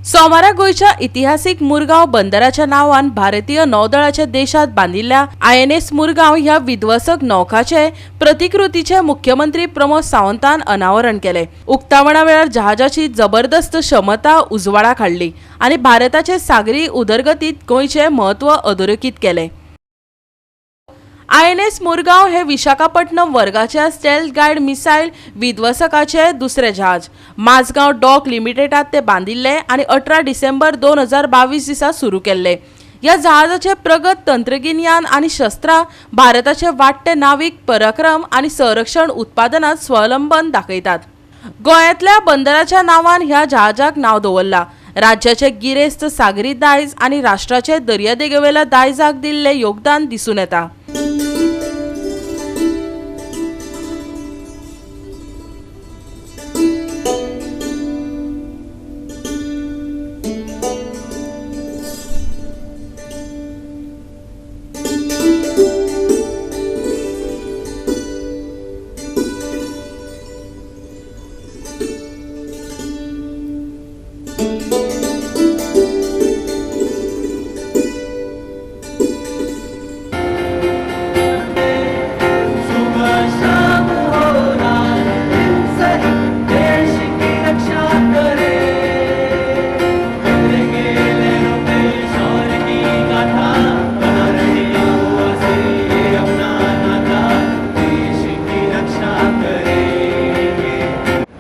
सोमारा गोयच्या इतिहासिक मुरगांव बंदराच्या नावान भारतीय नौदळाच्या देशात बांदिल्ल्या INS मुरगांव ह्या विध्वंसक नौकाचे प्रतिकृतीचे मुख्यमंत्री प्रमोद सावंतान अनावरण केले। उक्तावणा वेळार जहाजाची जबरदस्त क्षमता उजवाडाक हाडली आणि भारताचे सागरी उदरगतीत गोयचे महत्व अधोरेखित केले। INS मुरगांव हे विशाखापट्टणम वर्गाच्या स्टेल्थ गाइड मिसाइल विध्वंसकाचे दुसरे जहाज माझगांव डॉक लिमिटेडात ते बांदिल्ले आणि 18 डिसेंबर 2022 दिसा सुरू केले। या जहाजाचे प्रगत तंत्रगिन्यान आणि शस्त्रा भारताचे वाडटे नाविक पराक्रम आणि संरक्षण उत्पादनात स्वावलंबन दाखयतात। गोंयांतल्या बंदराच्या नावान ह्या जहाजाक नाव दवरला। राज्याचे गिरेस्त सागरी दायज आणि राष्ट्राचे दर्यादेगेवेल्या दायजाक दिल्ले योगदान दिसून येता।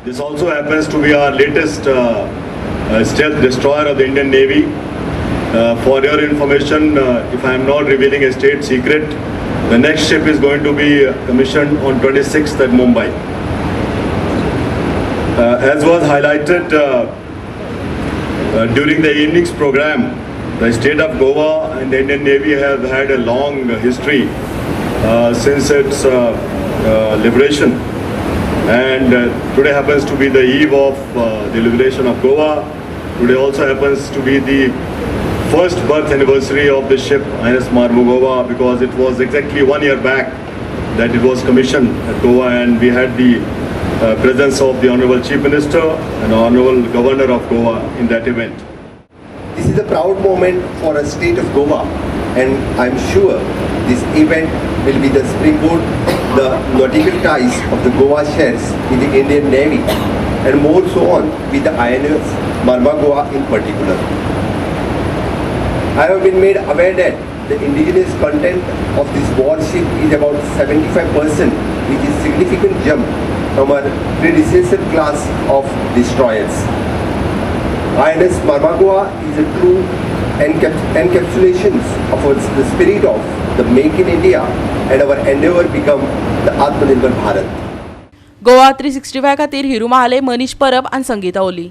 This also happens to be our latest stealth destroyer of the Indian Navy. For your information, if I am not revealing a state secret, the next ship is going to be commissioned on 26th at Mumbai. As was highlighted during the evening's program, the state of Goa and the Indian Navy have had a long history since its liberation. And today happens to be the eve of the liberation of Goa. Today also happens to be the first birth anniversary of the ship INS Mormugao, because it was exactly 1 year back that it was commissioned at Goa, and we had the presence of the Honorable Chief Minister and Honorable Governor of Goa in that event. This is a proud moment for a state of Goa, and I'm sure this event will be the springboard, the nautical ties of the Goa shares with the Indian Navy, and more so on with the INS Mormugao in particular. I have been made aware that the indigenous content of this warship is about 75%, which is a significant jump from our predecessor class of destroyers. INS Mormugao is a true encapsulation of the spirit of the Make in India and our endeavor become the Atmanirbhar Bharat. GOA365 खातीर हिरू महाले, मनीष परब आणि संगीता ओली।